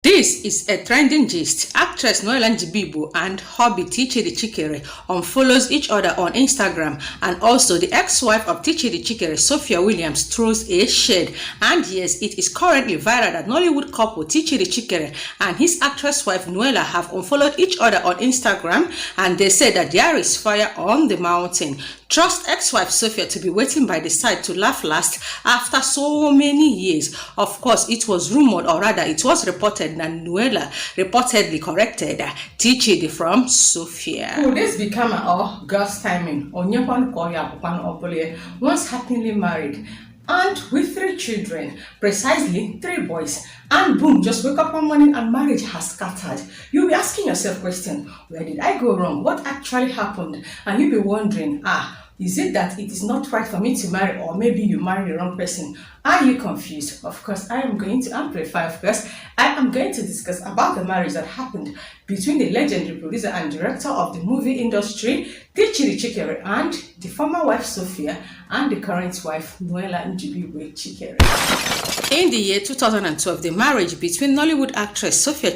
This is a trending gist. Actress Nuella and hubby Tchidi unfollows each other on Instagram, and also the ex-wife of Tchidi, Sophia Williams, throws a shade. And yes, it is currently viral that Nollywood couple Tchidi and his actress wife Nuella have unfollowed each other on Instagram, and they say that there is fire on the mountain. Trust ex-wife Sophia to be waiting by the side to laugh last after so many years. Of course, it was rumored, or rather it was reported that Nuella reportedly corrected Tchidi from Sophia. Could this become our God's timing? Once happily married and with 3 children, precisely 3 boys, and boom, just wake up one morning and marriage has scattered. You'll be asking yourself question, where did I go wrong? What actually happened? And you'll be wondering, is it that it is not right for me to marry, or maybe you marry the wrong person? Are you confused? Of course, I am going to amplify. Of course, I am going to discuss about the marriage that happened between the legendary producer and director of the movie industry, Tchidi, and the former wife Sophia, and the current wife Nuella. In the year 2012, the marriage between Nollywood actress Sophia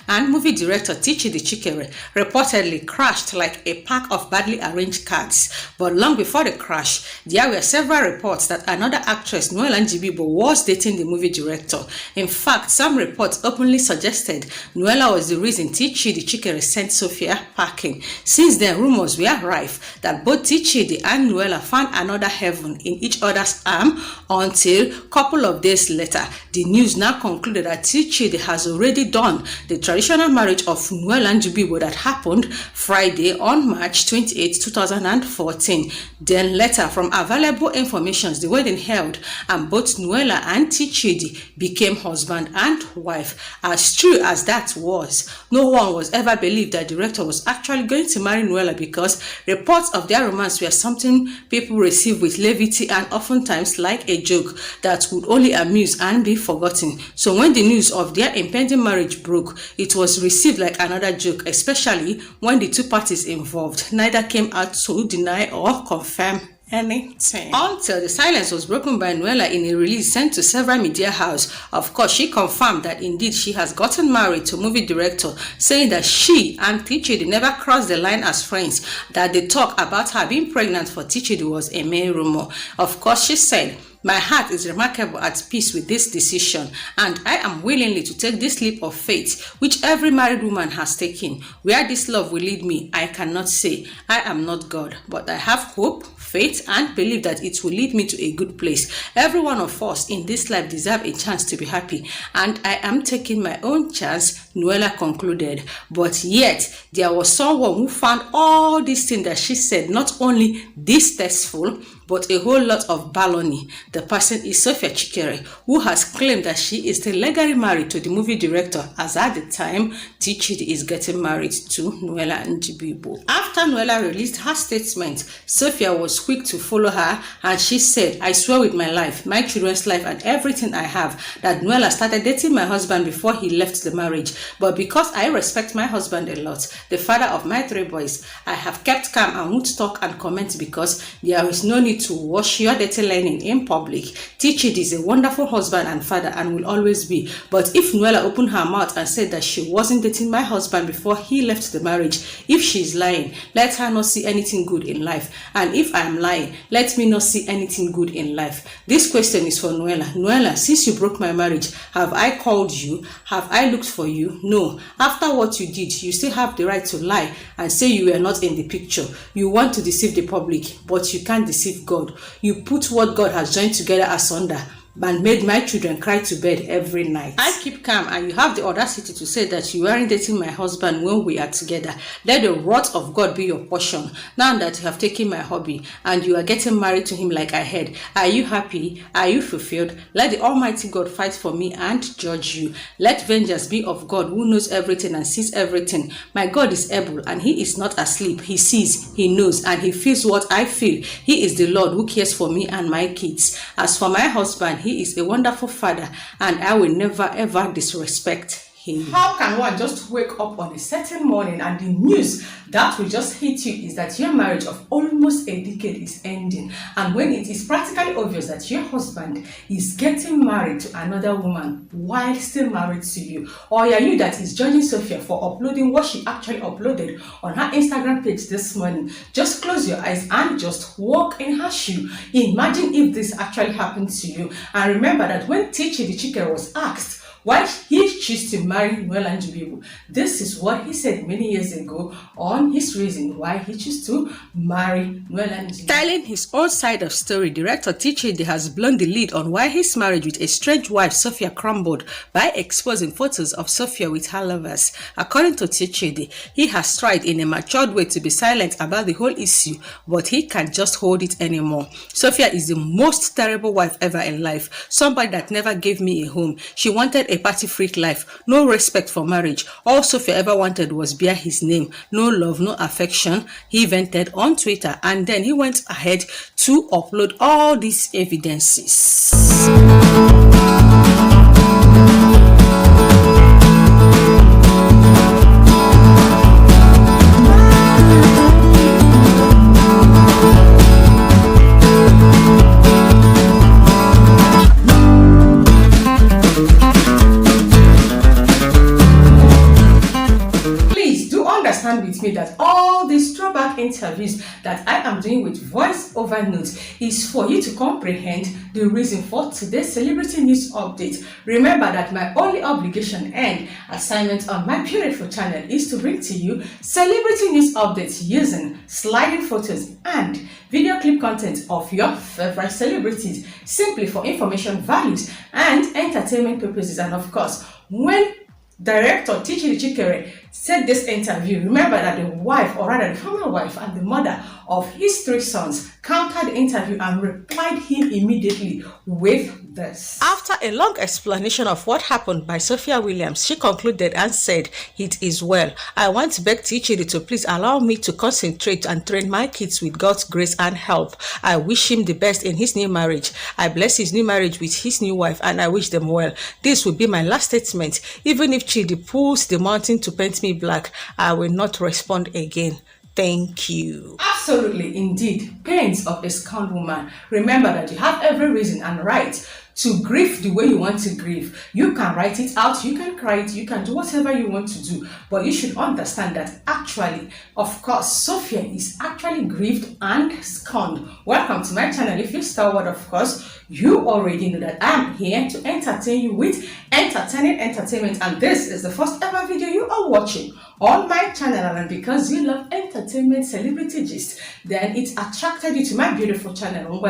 and movie director Tchidi reportedly crashed like a pack of badly arranged cards. But long before the crash, there were several reports that another actress, Nuella, was dating the movie director. In fact, some reports openly suggested Nuella was the reason Tchidi sent Sophia packing. Since then, rumors were rife that both Tchidi and Nuella found another heaven in each other's arm, until a couple of days later, the news now concluded that Tchidi has already done the traditional marriage of Nuella that happened Friday on March 28, 2014. Then later, from available information, the wedding held and both Nuella and Tchidi became husband and wife. As true as that was, no one was ever believed that the director was actually going to marry Nuella, because reports of their romance were something people received with levity and oftentimes like a joke that would only amuse and be forgotten. So when the news of their impending marriage broke, it was received like another joke, especially when the two parties involved neither came out to deny or confirm anything, until the silence was broken by Nuella in a release sent to several media houses. Of course, she confirmed that indeed she has gotten married to movie director, saying that she and Tchidi never crossed the line as friends, that the talk about her being pregnant for Tchidi was a mere rumor. Of course, she said, "My heart is remarkable at peace with this decision, and I am willingly to take this leap of faith which every married woman has taken. Where this love will lead me, I cannot say. I am not God, but I have hope, faith, and believe that it will lead me to a good place. Every one of us in this life deserves a chance to be happy, and I am taking my own chance," Nuella concluded. But yet, there was someone who found all these things that she said not only distasteful, but a whole lot of baloney. The person is Sophia, who has claimed that she is still legally married to the movie director, as at the time Tchidi is getting married to Nuella. After Nuella released her statement, Sophia was quick to follow her, and she said, "I swear with my life, my children's life, and everything I have, that Nuella started dating my husband before he left the marriage. But because I respect my husband a lot, the father of my 3 boys, I have kept calm and won't talk and comment, because there is no need to wash your dirty linen in public. Tchidi is a wonderful husband and father and will always be. But if Nuella opened her mouth and said that she wasn't dating my husband before he left the marriage, if she's lying, let her not see anything good in life. And if I am lying, let me not see anything good in life." This question is for Nuella. Nuella, since you broke my marriage, have I called you? Have I looked for you? No. After what you did, you still have the right to lie and say you were not in the picture. You want to deceive the public, but you can't deceive God. You put what God has joined together asunder, and made my children cry to bed every night. I keep calm, and you have the audacity to say that you weren't dating my husband when we are together. Let the wrath of God be your portion, now that you have taken my hubby and you are getting married to him like I heard. Are you happy? Are you fulfilled? Let the Almighty God fight for me and judge you. Let vengeance be of God, who knows everything and sees everything. My God is able, and he is not asleep. He sees, he knows, and he feels what I feel. He is the Lord who cares for me and my kids. As for my husband, he is a wonderful father, and I will never ever disrespect him. How can one just wake up on a certain morning and the news that will just hit you is that your marriage of almost a decade is ending, and when it is practically obvious that your husband is getting married to another woman while still married to you? Or are you that is judging Sophia for uploading what she actually uploaded on her Instagram page this morning? Just close your eyes and just walk in her shoe. Imagine if this actually happened to you. And remember that when Tchidi was asked why he chose to marry Nuella, this is what he said many years ago on his reason why he chose to marry Nuella. Telling his own side of story, director Tchidi has blown the lead on why his marriage with a strange wife Sophia crumbled by exposing photos of Sophia with her lovers. According to Tchidi, he has tried in a matured way to be silent about the whole issue, but he can't just hold it anymore. Sophia is the most terrible wife ever in life, somebody that never gave me a home. She wanted a party freak life, no respect for marriage. All Sophia ever wanted was bear his name, no love, no affection, he vented on Twitter, and then he went ahead to upload all these evidences. With me that all these throwback interviews that I am doing with voice over notes is for you to comprehend the reason for today's celebrity news update. Remember that my only obligation and assignment on my beautiful channel is to bring to you celebrity news updates using sliding photos and video clip content of your favorite celebrities, simply for information values and entertainment purposes. And of course, when director Tchidi said this interview, remember that the wife, or rather the former wife and the mother of his 3 sons, countered the interview and replied him immediately with this. After a long explanation of what happened by Sophia Williams, she concluded and said, "It is well. I want to beg Tchidi to please allow me to concentrate and train my kids with God's grace and help. I wish him the best in his new marriage. I bless his new marriage with his new wife and I wish them well. This will be my last statement. Even if Tchidi pulls the mountain to paint me black, I will not respond again. Thank you." Absolutely, indeed. Pains of a scorned woman. Remember that you have every reason and right to grieve the way you want to grieve. You can write it out, you can cry it, you can do whatever you want to do. But you should understand that actually, of course, Sophia is actually grieved and scorned. Welcome to my channel. If you're stalwart, of course, you already know that I'm here to entertain you with entertaining entertainment. And this is the first ever video you are watching on my channel, and because you love entertainment celebrity gist, then it attracted you to my beautiful channel.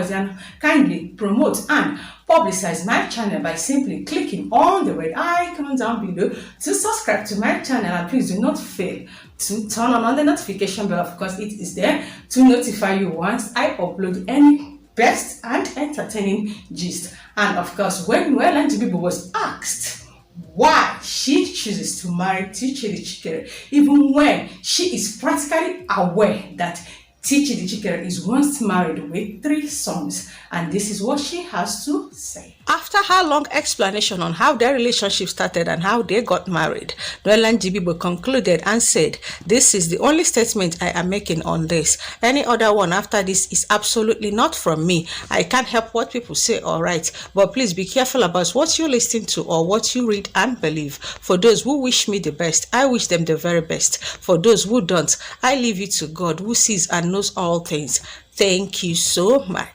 Kindly promote and publicize my channel by simply clicking on the red icon down below to subscribe to my channel, and please do not fail to turn on the notification bell. Of course, it is there to notify you once I upload any best and entertaining gist. And of course, when Nuella was asked why she chooses to marry Tchidi, even when she is practically aware that Tchidi is once married with 3 sons, and this is what she has to say. After her long explanation on how their relationship started and how they got married, Nuella concluded and said, "This is the only statement I am making on this. Any other one after this is absolutely not from me. I can't help what people say or write, but please be careful about what you listen to or what you read and believe. For those who wish me the best, I wish them the very best. For those who don't, I leave it to God who sees and knows all things. Thank you so much."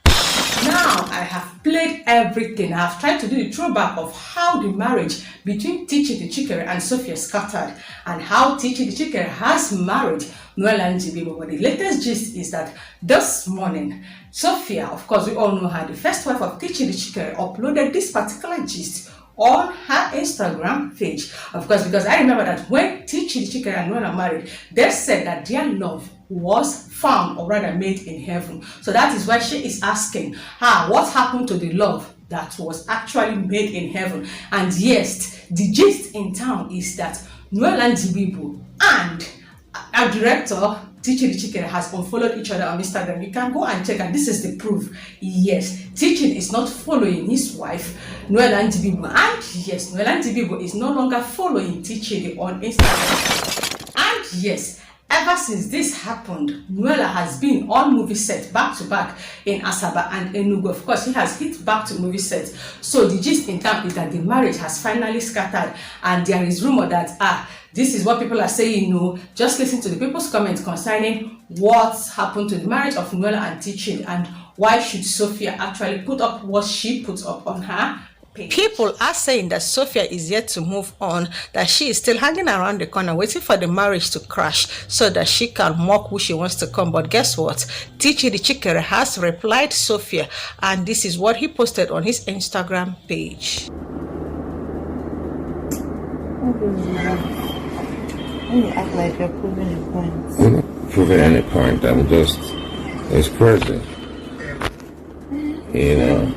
Now I have played everything. I have tried to do the throwback of how the marriage between Tchidi and Sophia scattered, and how Tchidi has married Nuella. But the latest gist is that this morning, Sophia, of course we all know her, the first wife of Tchidi, uploaded this particular gist on her Instagram page. Of course, because I remember that when Tchidi and Nuella married, they said that their love was found, or rather made in heaven. So that is why she is asking her, what happened to the love that was actually made in heaven? And yes, the gist in town is that Nuella and our director Tchidi Chikere has unfollowed each other on Instagram. You can go and check, and this is the proof. Yes, Tchidi is not following his wife, Nuella Ndibibu. And yes, Nuella Ndibibu is no longer following Tchidi on Instagram. And yes, ever since this happened, Nuella has been on movie set back to back in Asaba and Enugu. Of course, he has hit back to movie set. So the gist in town is that the marriage has finally scattered, and there is rumor that this is what people are saying. No, just listen to the people's comments concerning what's happened to the marriage of Nuella and Tchidi, and why should Sophia actually put up what she puts up on her page. People are saying that Sophia is yet to move on, that she is still hanging around the corner waiting for the marriage to crash so that she can mock who she wants to come. But guess what? Tchidi Chikere has replied Sophia, and this is what he posted on his Instagram page. You act like you're proving a point. I'm not proving any point. I'm just expressing. You know.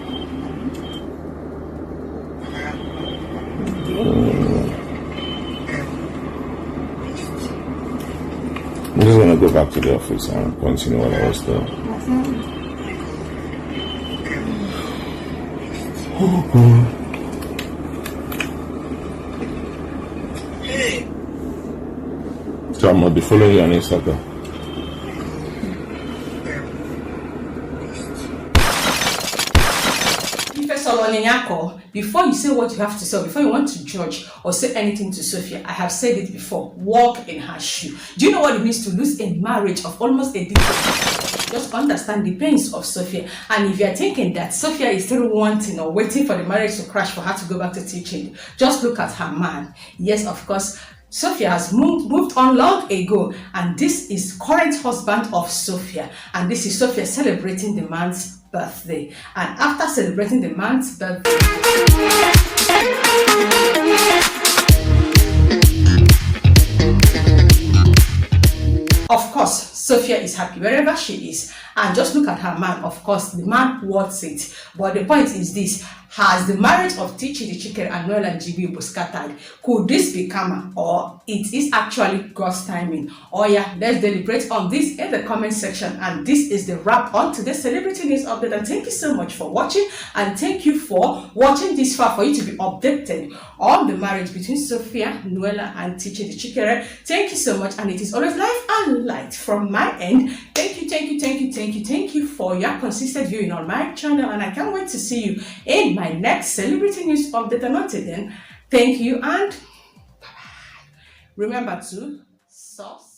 I'm just gonna go back to the office and continue what I was doing. Oh God. So I'm gonna be following you on Instagram. Before you say what you have to say, before you want to judge or say anything to Sophia, I have said it before, walk in her shoe. Do you know what it means to lose a marriage of almost a decade? Just understand the pains of Sophia. And if you're thinking that Sophia is still wanting or waiting for the marriage to crash for her to go back to teaching, just look at her man. Yes, of course, Sophia has moved on long ago, and this is current husband of Sophia, and this is Sophia celebrating the man's birthday. And after celebrating the man's birthday, of course, Sophia is happy wherever she is. And just look at her man. Of course, the man wants it. But the point is this: has the marriage of Tchidi Chikere and Nuella Ndibibu scattered? Could this be karma, or it is actually God's timing? Oh yeah, let's deliberate on this in the comment section. And this is the wrap on today's celebrity news update. And thank you so much for watching, and thank you for watching this far for you to be updated on the marriage between Sophia, Nuella, and Tchidi Chikere. Thank you so much, and it is always life and light from my end. Thank you for your consistent viewing on my channel, and I can't wait to see you in my next celebrity news update. And until then, thank you and bye-bye. Remember to subscribe.